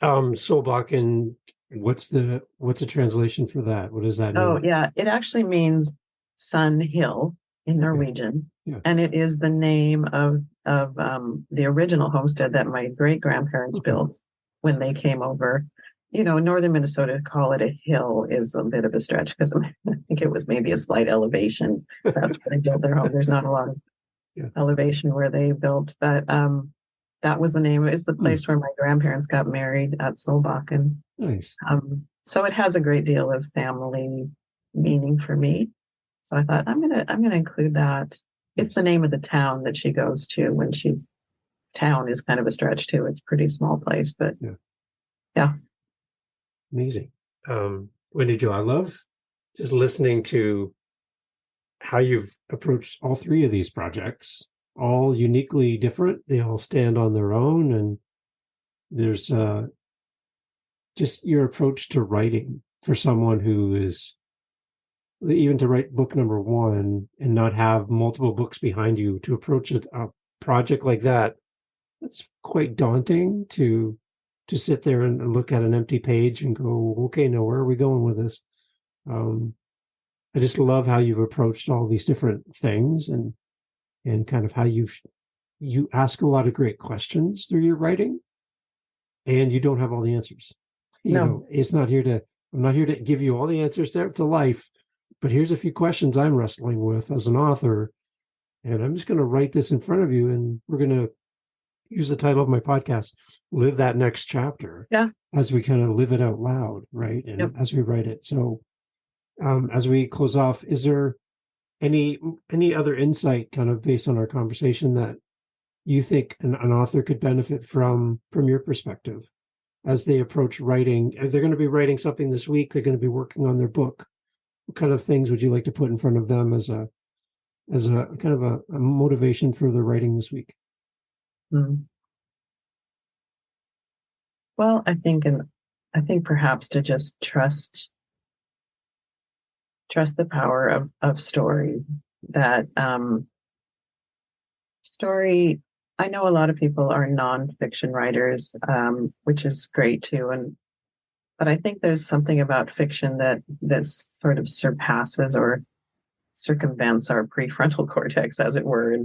Soulbakken, what's the translation for that? What does that mean?
Oh yeah, it actually means Sun Hill in Norwegian.
Yeah.
And it is the name of the original homestead that my great grandparents built when they came over. Northern Minnesota, to call it a hill is a bit of a stretch, because I think it was maybe a slight elevation. That's where they built their home. There's not a lot of elevation where they built, but that was the name. It's the place where my grandparents got married, at Solbakken.
Nice.
So it has a great deal of family meaning for me. So I thought I'm gonna include that. It's the name of the town that she goes to when town is kind of a stretch too. It's a pretty small place, but yeah.
Amazing. Wendy Jo, I love just listening to how you've approached all three of these projects, all uniquely different. They all stand on their own, and there's just your approach to writing for someone who is, even to write book number one and not have multiple books behind you, to approach a project like that. That's quite daunting to sit there and look at an empty page and go, okay, now where are we going with this? I just love how you've approached all these different things, and kind of how you ask a lot of great questions through your writing, and you don't have all the answers. I'm not here to give you all the answers to life, but here's a few questions I'm wrestling with as an author, and I'm just going to write this in front of you, and we're going to use the title of my podcast, Live That Next Chapter, as we kind of live it out loud, right? And as we write it. So as we close off, is there any other insight, kind of based on our conversation, that you think an author could benefit from your perspective as they approach writing? If they're going to be writing something this week, they're going to be working on their book, what kind of things would you like to put in front of them as a kind of a motivation for their writing this week?
Well, I think perhaps to just trust the power of story. That story, I know a lot of people are nonfiction writers, which is great too, but I think there's something about fiction that sort of surpasses or circumvents our prefrontal cortex, as it were,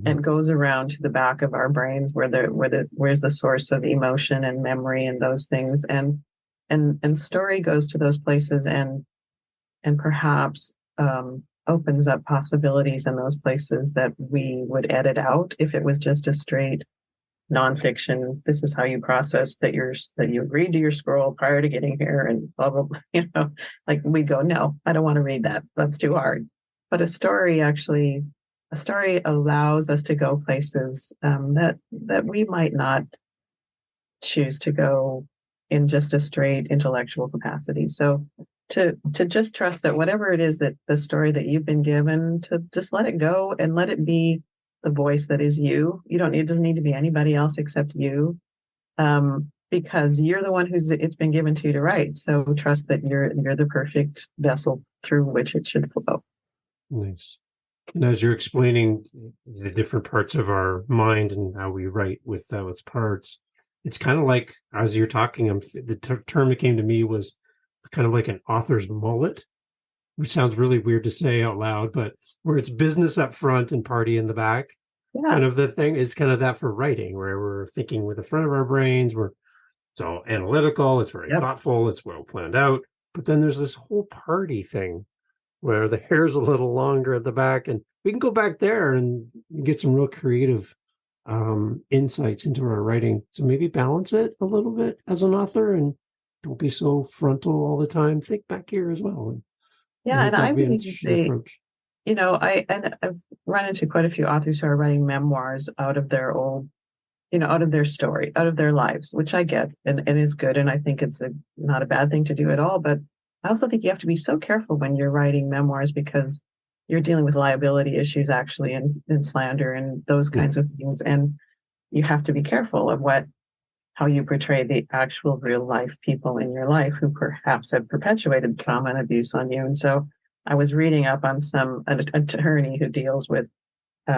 and goes around to the back of our brains, where's the source of emotion and memory and those things, and story goes to those places, and perhaps opens up possibilities in those places that we would edit out if it was just a straight nonfiction. This is how you process that you agreed to your scroll prior to getting here, and blah blah blah. Like we go, no, I don't want to read that. That's too hard. But a story allows us to go places that we might not choose to go in just a straight intellectual capacity. So to just trust that whatever it is, that the story that you've been given, to just let it go and let it be the voice that is you. It doesn't need to be anybody else except you, because you're the one it's been given to you to write. So trust that you're the perfect vessel through which it should flow.
Nice. And as you're explaining the different parts of our mind and how we write with those parts, it's kind of like, as you're talking, the term that came to me was kind of like an author's mullet, which sounds really weird to say out loud, but where it's business up front and party in the back. Yeah. Kind of the thing is kind of that for writing, where we're thinking with the front of our brains, it's all analytical, it's very thoughtful, it's well planned out. But then there's this whole party thing where the hair's a little longer at the back, and we can go back there and get some real creative insights into our writing. So maybe balance it a little bit as an author, and don't be so frontal all the time. Think back here as well.
And I would even say, I've run into quite a few authors who are writing memoirs out of their old, out of their story, out of their lives, which I get and is good. And I think it's not a bad thing to do at all. But I also think you have to be so careful when you're writing memoirs, because you're dealing with liability issues actually, and slander and those kinds of things. And you have to be careful of how you portray the actual real life people in your life who perhaps have perpetuated trauma and abuse on you. And so I was reading up on an attorney who deals with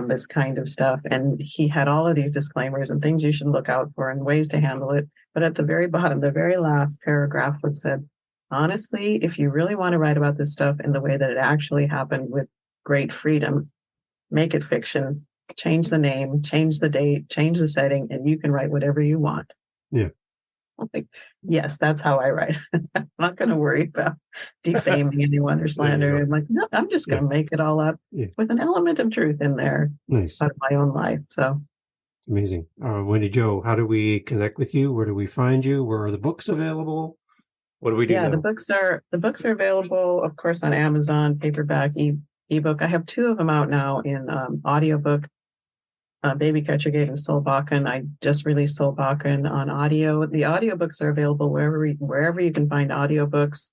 this kind of stuff, and he had all of these disclaimers and things you should look out for and ways to handle it. But at the very bottom, the very last paragraph was said, honestly, if you really want to write about this stuff in the way that it actually happened with great freedom, make it fiction, change the name, change the date, change the setting, and you can write whatever you want.
Yeah.
I'm like, yes, that's how I write. I'm not going to worry about defaming anyone or slander. I'm like, no, I'm just going to make it all up with an element of truth in there out of my own life. So
amazing. Wendy Jo, how do we connect with you? Where do we find you? Where are the books available? What do we do?
Yeah, the books are available, of course, on Amazon, paperback, ebook. I have 2 of them out now in audiobook. Baby Catcher and Soul Bakken. I just released Soul Bakken on audio. The audiobooks are available wherever you can find audiobooks,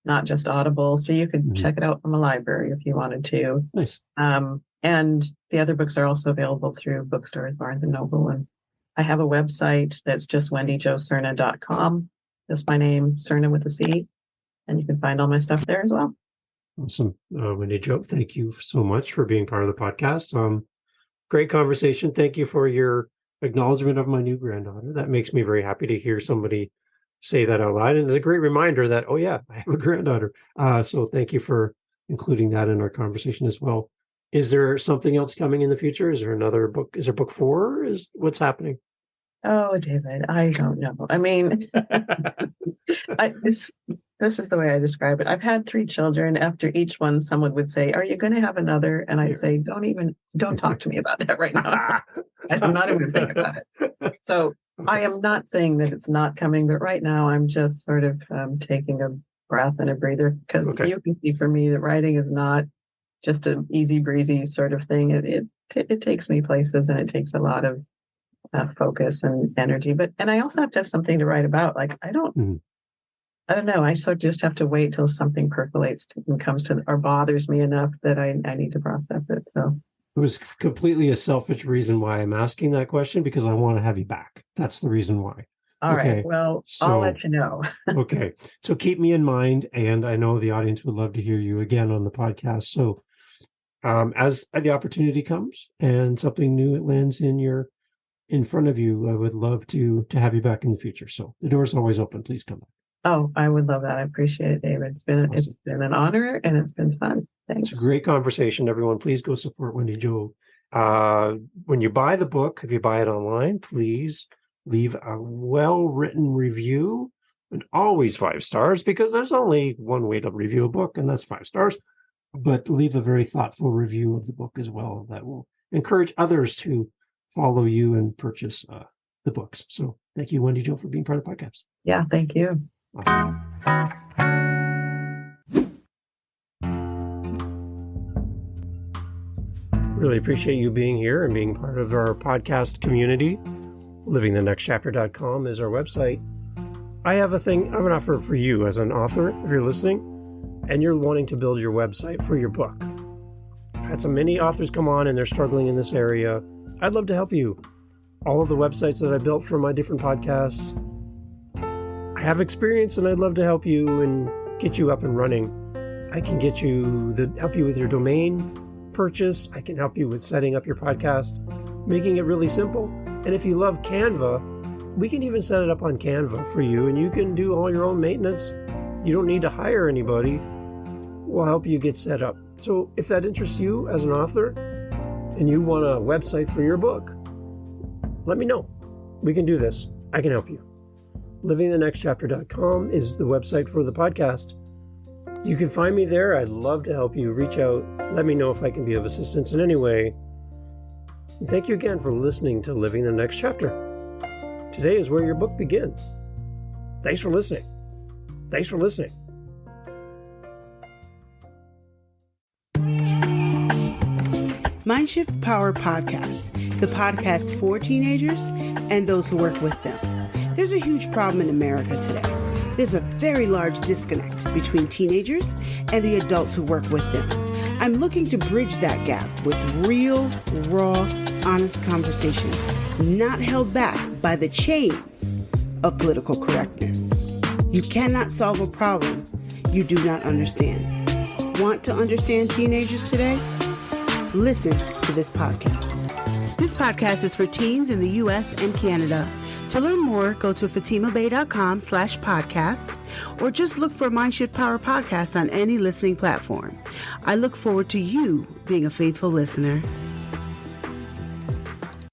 not just Audible. So you can check it out from a library if you wanted to.
Nice.
And the other books are also available through bookstores, Barnes and Noble. And I have a website that's just wendyjocerna.com. Just my name, Cerna with a C. And you can find all my stuff there as well.
Awesome. Wendy Jo, thank you so much for being part of the podcast. Great conversation. Thank you for your acknowledgement of my new granddaughter. That makes me very happy to hear somebody say that out loud. And it's a great reminder that, oh yeah, I have a granddaughter. So thank you for including that in our conversation as well. Is there something else coming in the future? Is there another book? Is there book 4? What's happening?
Oh, David, I don't know. I mean, this is the way I describe it. I've had 3 children. After each one, someone would say, "Are you going to have another?" And I'd say, "Don't talk to me about that right now. I'm not even thinking about it." So I am not saying that it's not coming, but right now I'm just sort of taking a breath and a breather, because you can see for me that writing is not just an easy breezy sort of thing. It takes me places, and it takes a lot of focus and energy. And I also have to have something to write about. Like I don't know. I sort of just have to wait till something percolates and comes to or bothers me enough that I need to process it. So
it was completely a selfish reason why I'm asking that question, because I want to have you back. That's the reason why.
All right. Well, I'll let you know.
Okay. So keep me in mind, and I know the audience would love to hear you again on the podcast. So as the opportunity comes and something new lands in front of you, I would love to have you back in the future. So the door's always open. Please come back.
Oh, I would love that. I appreciate it, David. It's been an honor, and it's been fun. Thanks.
It's a great conversation. Everyone, please go support Wendy Jo. When you buy the book, if you buy it online, please leave a well-written review, and always 5 stars, because there's only one way to review a book, and that's 5 stars. but leave a very thoughtful review of the book as well. That will encourage others to follow you and purchase the books. So thank you, Wendy Jo, for being part of the podcast.
Yeah, thank you.
Awesome. Really appreciate you being here and being part of our podcast community. LivingTheNextChapter.com is our website. I have an offer for you as an author, if you're listening, and you're wanting to build your website for your book. I've had so many authors come on and they're struggling in this area. I'd love to help you. All of the websites that I built for my different podcasts, I have experience and I'd love to help you and get you up and running. I can help you with your domain purchase. I can help you with setting up your podcast, making it really simple. And if you love Canva, we can even set it up on Canva for you and you can do all your own maintenance. You don't need to hire anybody. We'll help you get set up. So if that interests you as an author and you want a website for your book, let me know. We can do this. I can help you. LivingTheNextChapter.com is the website for the podcast. You can find me there. I'd love to help you. Reach out. Let me know if I can be of assistance in any way. And thank you again for listening to Living the Next Chapter. Today is where your book begins. Thanks for listening. Thanks for listening.
Mindshift Power Podcast, the podcast for teenagers and those who work with them. There's a huge problem in America today. There's a very large disconnect between teenagers and the adults who work with them. I'm looking to bridge that gap with real, raw, honest conversation, not held back by the chains of political correctness. You cannot solve a problem you do not understand. Want to understand teenagers today? Listen to this podcast. This podcast is for teens in the U.S. and Canada. To learn more, go to fatimabay.com/podcast or just look for Mindshift Power Podcast on any listening platform. I look forward to you being a faithful listener.